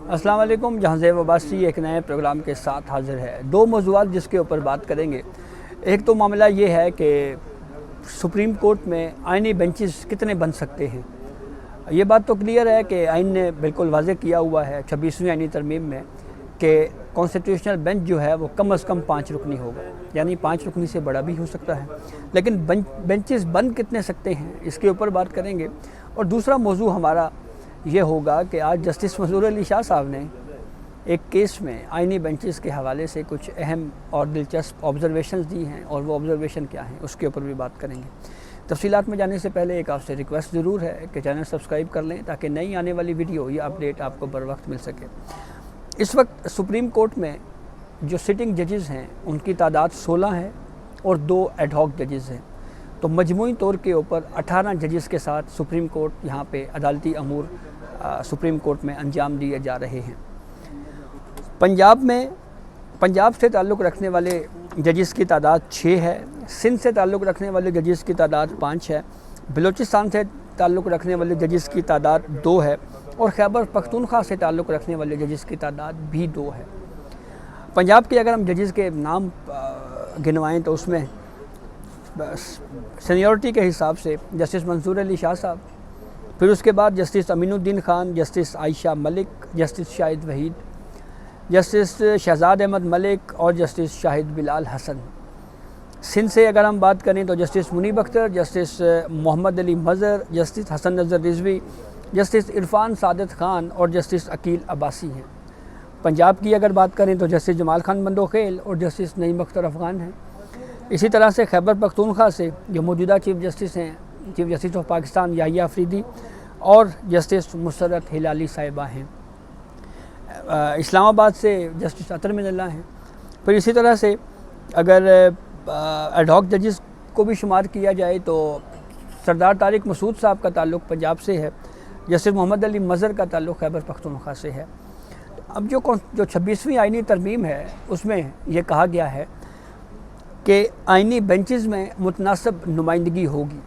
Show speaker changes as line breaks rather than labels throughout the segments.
अस्सलाम वालेकुम। जहांज़ेब अब्बासी एक नए प्रोग्राम के साथ हाज़िर है। दो मौज़ूआत जिसके ऊपर बात करेंगे। एक तो मामला ये है कि सुप्रीम कोर्ट में आइनी बेंचेस कितने बन सकते हैं। ये बात तो क्लियर है कि आइन ने बिल्कुल वाज़ेह किया हुआ है 26वीं आइनी तरमीम में कि कॉन्स्टिट्यूशनल बेंच जो है वो कम से कम 5 रुकनी होगा, यानी 5 रुकनी से बड़ा भी हो सकता है। लेकिन बेंचेस बन कितने सकते हैं इसके ऊपर बात करेंगे। और दूसरा मौजू हमारा ये होगा कि आज जस्टिस मंजूर अली शाह साहब ने एक केस में आइनी बेंचेस के हवाले से कुछ अहम और दिलचस्प ऑब्जर्वेशंस दी हैं, और वो ऑब्जर्वेशन क्या हैं उसके ऊपर भी बात करेंगे। तफसीलात में जाने से पहले एक आपसे रिक्वेस्ट ज़रूर है कि चैनल सब्सक्राइब कर लें ताकि नई आने वाली वीडियो या अपडेट आपको बर वक्त मिल सके। इस वक्त सुप्रीम कोर्ट में जो सिटिंग जजेज़ हैं उनकी तादाद 16 है और 2 एडहॉक जजेज़ हैं। तो मजमूई तौर के ऊपर 18 जजेस के साथ सुप्रीम कोर्ट यहाँ पे अदालती अमूर सुप्रीम कोर्ट में अंजाम दिए जा रहे हैं। पंजाब से ताल्लुक़ रखने वाले जजेस की तादाद 6 है, सिंध से ताल्लुक़ रखने वाले जजेस की तादाद 5 है, बलूचिस्तान से ताल्लुक़ रखने वाले जजेस की तादाद 2 है, और खैबर पख्तूनख्वा से ताल्लुक़ रखने वाले जजेस की तादाद भी 2 है। पंजाब के अगर हम जजेस के नाम गिनवाएँ तो उसमें सीनियरिटी के हिसाब से जस्टिस मंसूर अली शाह साहब, फिर उसके बाद justice Aminuddin Khan, justice Ayesha Malik, justice Shahid Waheed, justice Shahzad Ahmed Malik और जस्टिस शाहिद बिलाल हसन। सिंध से अगर हम बात करें तो justice Munib Akhtar, justice Mohammad Ali Mazhar, justice Hasan Nazar Rizvi, justice Irfan Saadat Khan और जस्टिस अकील अब्बासी हैं। पंजाब की अगर बात करें तो जस्टिस जमाल खान बंदोखेल और जस्टिस नईम अख्तर अफ़गान हैं। इसी तरह से खैबर पख्तूनख्वा से जो मौजूदा चीफ जस्टिस हैं, chief justice of Pakistan Yahya Afridi और जस्टिस मुसर्रत हिलाली साहिबा हैं। इस्लामाबाद से जस्टिस अतर मिनल्ला हैं। फिर इसी तरह से अगर एडहॉक जजेस को भी शुमार किया जाए तो सरदार तारिक मसूद साहब का ताल्लुक़ पंजाब से है, जस्टिस मोहम्मद अली मज़र का ताल्लुक़ खैबर पख्तूनख्वा से है। अब जो 26वीं आइनी तरमीम है उसमें यह कहा गया है कि आइनी बेंचेस में मुतनासिब नुमाइंदगी होगी।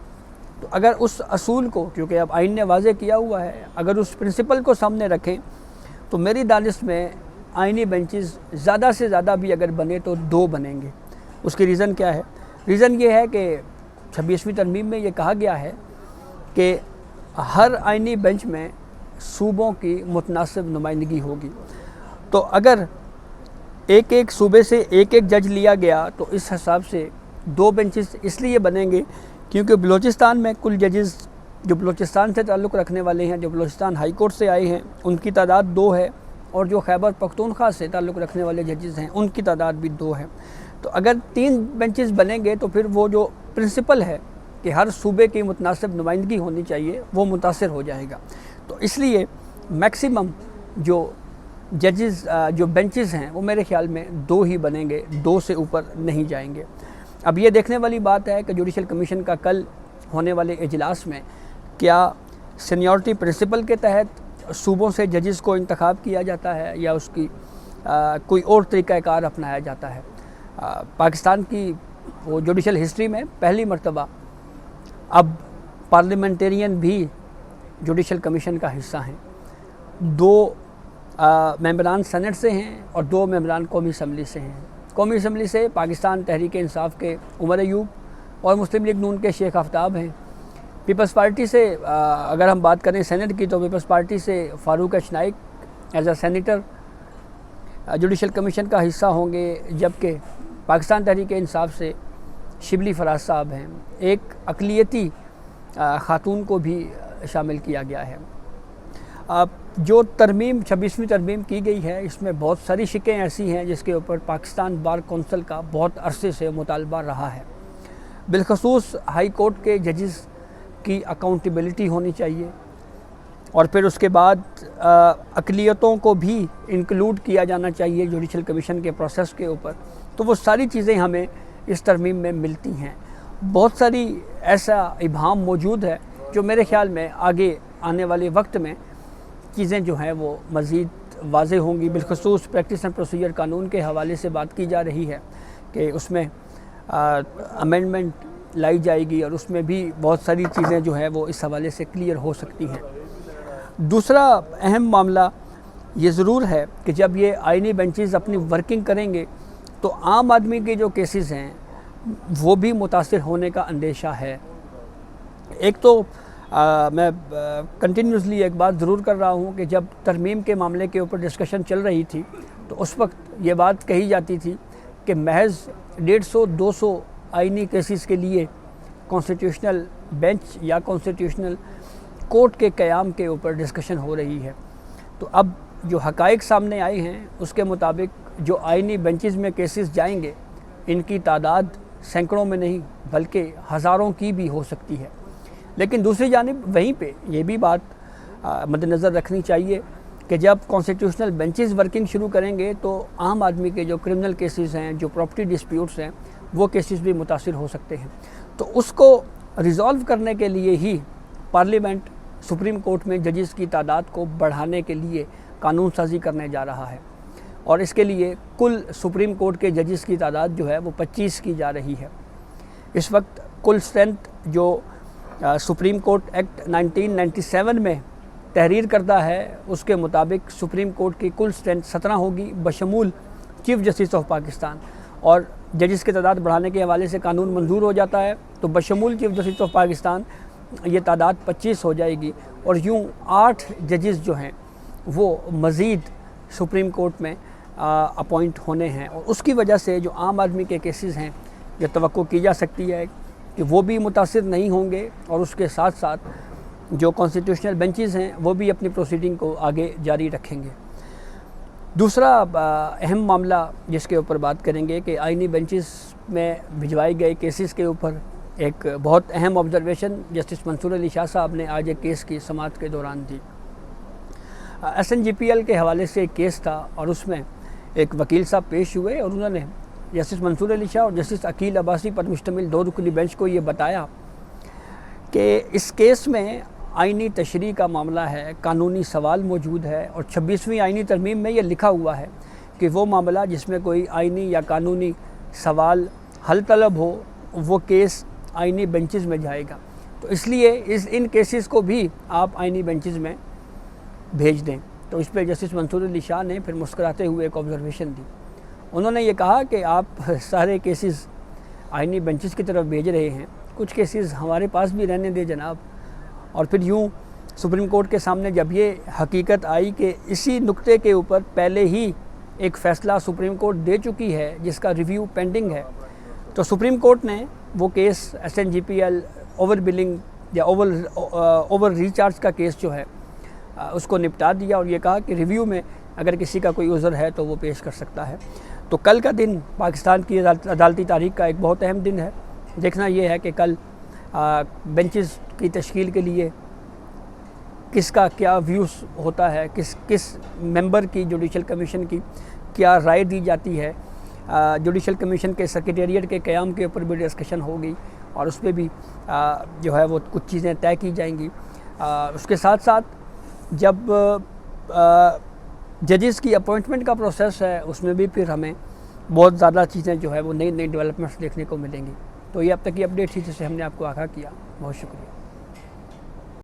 तो अगर उस असूल को, क्योंकि अब आइन ने वाज़ेह किया हुआ है, अगर उस प्रिंसिपल को सामने रखें तो मेरी दानिश में आइनी बेंचेस ज़्यादा से ज़्यादा भी अगर बने तो 2 बनेंगे। उसकी रीज़न क्या है? रीज़न ये है कि 26वीं तरमीम में ये कहा गया है कि हर आइनी बेंच में सूबों की मुतनासिब नुमाइंदगी होगी। तो अगर एक एक सूबे से एक एक जज लिया गया तो इस हिसाब से 2 बेंचेस इसलिए बनेंगे क्योंकि बलूचिस्तान में कुल जजेस जो बलूचिस्तान से ताल्लुक़ रखने वाले हैं, जो बलूचिस्तान हाई कोर्ट से आए हैं, उनकी तादाद 2 है, और जो खैबर पख्तूनख्वा से ताल्लुक़ रखने वाले जजेस हैं उनकी तादाद भी 2 है। तो अगर 3 बेंचेस बनेंगे तो फिर वो जो प्रिंसिपल है कि हर सूबे की मुतनासिब नुमाइंदगी होनी चाहिए वो मुतासिर हो जाएगा। तो इसलिए मैक्सिमम जो जजेस जो बेंचेस हैं वो मेरे ख्याल में 2 ही बनेंगे, 2 से ऊपर नहीं जाएंगे। अब ये देखने वाली बात है कि जुडिशल कमीशन का कल होने वाले इजलास में क्या सीनियरिटी प्रिंसिपल के तहत सूबों से जजेस को इंतखाब किया जाता है या उसकी कोई और तरीक़ाकार अपनाया जाता है। पाकिस्तान की वो जुडिशल हिस्ट्री में पहली मरतबा अब पार्लियामेंटेरियन भी जुडिशल कमीशन का हिस्सा हैं। 2 मेंबरान सेनेट से हैं और 2 मेंबरान कौमी असम्बली से हैं। कौमी असम्बली से पाकिस्तान तहरीक इंसाफ के उमर अयूब और मुस्लिम लीग नून के शेख आफ्ताब हैं। पीपल्स पार्टी से अगर हम बात करें सेनेट की तो पीपल्स पार्टी से फ़ारूक अशनाइक as a senator judicial commission का हिस्सा होंगे, जबकि पाकिस्तान तहरीक इंसाफ से शिबली फराज साहब हैं। एक अक़लियती ख़ातून को भी शामिल किया गया है। जो तरमीम 26वीं तरमीम की गई है इसमें बहुत सारी शिकें ऐसी हैं जिसके ऊपर पाकिस्तान बार कौंसिल का बहुत अरसे से मुतालबा रहा है। बिलखसूस हाई कोर्ट के जजेस की अकाउंटेबिलिटी होनी चाहिए, और फिर उसके बाद अक़लियतों को भी इंक्लूड किया जाना चाहिए जुडिशल कमीशन के प्रोसेस के ऊपर। तो वो सारी चीज़ें हमें इस तरमीम में मिलती हैं। बहुत सारी ऐसा इबाम मौजूद है जो मेरे ख़्याल में आगे आने वाले वक्त में चीज़ें जो हैं वो मज़ीद वाज़ेह होंगी। बिलखसूस प्रैक्टिस एंड प्रोसीजर कानून के हवाले से बात की जा रही है कि उसमें अमेंडमेंट लाई जाएगी और उसमें भी बहुत सारी चीज़ें जो है वो इस हवाले से क्लियर हो सकती हैं। दूसरा अहम मामला یہ ضرور ہے کہ جب یہ آئینی بینچز اپنی ورکنگ کریں گے تو عام آدمی کے جو کیسز ہیں وہ بھی متاثر ہونے کا اندیشہ ہے۔ ایک تو میں کنٹینیوسلی ایک بات ضرور کر رہا ہوں کہ جب ترمیم کے معاملے کے اوپر ڈسکشن چل رہی تھی تو اس وقت یہ بات کہی جاتی تھی کہ محض 150-200 آئینی کیسز کے لیے کانسٹیٹیوشنل بینچ یا کانسٹیٹیوشنل کورٹ کے قیام کے اوپر ڈسکشن ہو رہی ہے۔ تو اب جو حقائق سامنے آئے ہیں اس کے مطابق جو آئینی بینچز میں کیسز جائیں گے ان کی تعداد سینکڑوں میں نہیں بلکہ ہزاروں کی بھی ہو سکتی ہے۔ لیکن دوسری جانب وہیں پہ یہ بھی بات مد نظر رکھنی چاہیے کہ جب کانسٹیٹیوشنل بینچز ورکنگ شروع کریں گے تو عام آدمی کے جو کرمنل کیسز ہیں، جو پراپرٹی ڈسپیوٹس ہیں، وہ کیسز بھی متاثر ہو سکتے ہیں۔ تو اس کو ریزالو کرنے کے لیے ہی پارلیمنٹ سپریم کورٹ میں ججز کی تعداد کو بڑھانے کے لیے قانون سازی کرنے جا رہا ہے، اور اس کے لیے کل سپریم کورٹ کے ججز کی تعداد جو ہے وہ 25 کی جا رہی ہے۔ اس وقت کل اسٹرینتھ جو سپریم کورٹ ایکٹ 1997 میں تحریر کردہ ہے اس کے مطابق سپریم کورٹ کی کل اسٹرینتھ 17 ہوگی بشمول چیف جسٹس آف پاکستان، اور ججز کی تعداد بڑھانے کے حوالے سے قانون منظور ہو جاتا ہے تو بشمول چیف جسٹس آف پاکستان یہ تعداد 25 ہو جائے گی، اور یوں 8 ججز جو ہیں وہ مزید سپریم کورٹ میں اپوائنٹ ہونے ہیں، اور اس کی وجہ سے جو عام آدمی کے کیسز ہیں یہ توقع کی جا سکتی ہے کہ وہ بھی متاثر نہیں ہوں گے، اور اس کے ساتھ ساتھ جو کانسٹیٹیوشنل بینچز ہیں وہ بھی اپنی پروسیڈنگ کو آگے جاری رکھیں گے۔ دوسرا اہم معاملہ جس کے اوپر بات کریں گے کہ آئینی بینچز میں بھجوائے گئے کیسز کے اوپر ایک بہت اہم آبزرویشن جسٹس منصور علی شاہ صاحب نے آج ایک کیس کی سماعت کے دوران دی۔ SNGPL کے حوالے سے ایک کیس تھا اور اس میں ایک وکیل صاحب پیش ہوئے اور انہوں نے جسٹس منصور علی شاہ اور جسٹس عقیل عباسی پر مشتمل 2 رکنی بینچ کو یہ بتایا کہ اس کیس میں آئینی تشریح کا معاملہ ہے، قانونی سوال موجود ہے، اور 26ویں آئینی ترمیم میں یہ لکھا ہوا ہے کہ وہ معاملہ جس میں کوئی آئینی یا قانونی سوال حل طلب ہو وہ کیس آئینی بینچز میں جائے گا، تو اس لیے ان کیسز کو بھی آپ آئینی بینچز میں بھیج دیں۔ تو اس پہ جسٹس منصور علی شاہ نے پھر مسکراتے ہوئے ایک آبزرویشن دی۔ انہوں نے یہ کہا کہ آپ سارے کیسز آئینی بینچز کی طرف بھیج رہے ہیں، کچھ کیسز ہمارے پاس بھی رہنے دیں جناب۔ اور پھر یوں سپریم کورٹ کے سامنے جب یہ حقیقت آئی کہ اسی نقطے کے اوپر پہلے ہی ایک فیصلہ سپریم کورٹ دے چکی ہے جس کا ریویو پینڈنگ ہے، تو سپریم کورٹ نے وہ کیس SNGPL اوور بلنگ یا اوور ریچارج کا کیس جو ہے اس کو نپٹا دیا، اور یہ کہا کہ ریویو میں اگر کسی کا کوئی عذر ہے تو وہ پیش کر سکتا ہے۔ تو کل کا دن پاکستان کی عدالتی تاریخ کا ایک بہت اہم دن ہے۔ دیکھنا یہ ہے کہ کل بینچز کی تشکیل کے لیے کس کا کیا ویوز ہوتا ہے، کس ممبر کی جوڈیشل کمیشن کی کیا رائے دی جاتی ہے۔ جوڈیشل کمیشن کے سیکریٹریٹ کے قیام کے اوپر بھی ڈسکشن ہوگی اور اس پہ بھی جو ہے وہ کچھ چیزیں طے کی جائیں گی۔ اس کے ساتھ ساتھ جب ججز کی اپوائنٹمنٹ کا پروسیس ہے اس میں بھی پھر ہمیں بہت زیادہ چیزیں جو ہے وہ نئی ڈیولپمنٹس دیکھنے کو ملیں گی۔ تو یہ اب تک کی اپڈیٹ تھی جسے ہم نے آپ کو آگاہ کیا۔ بہت شکریہ۔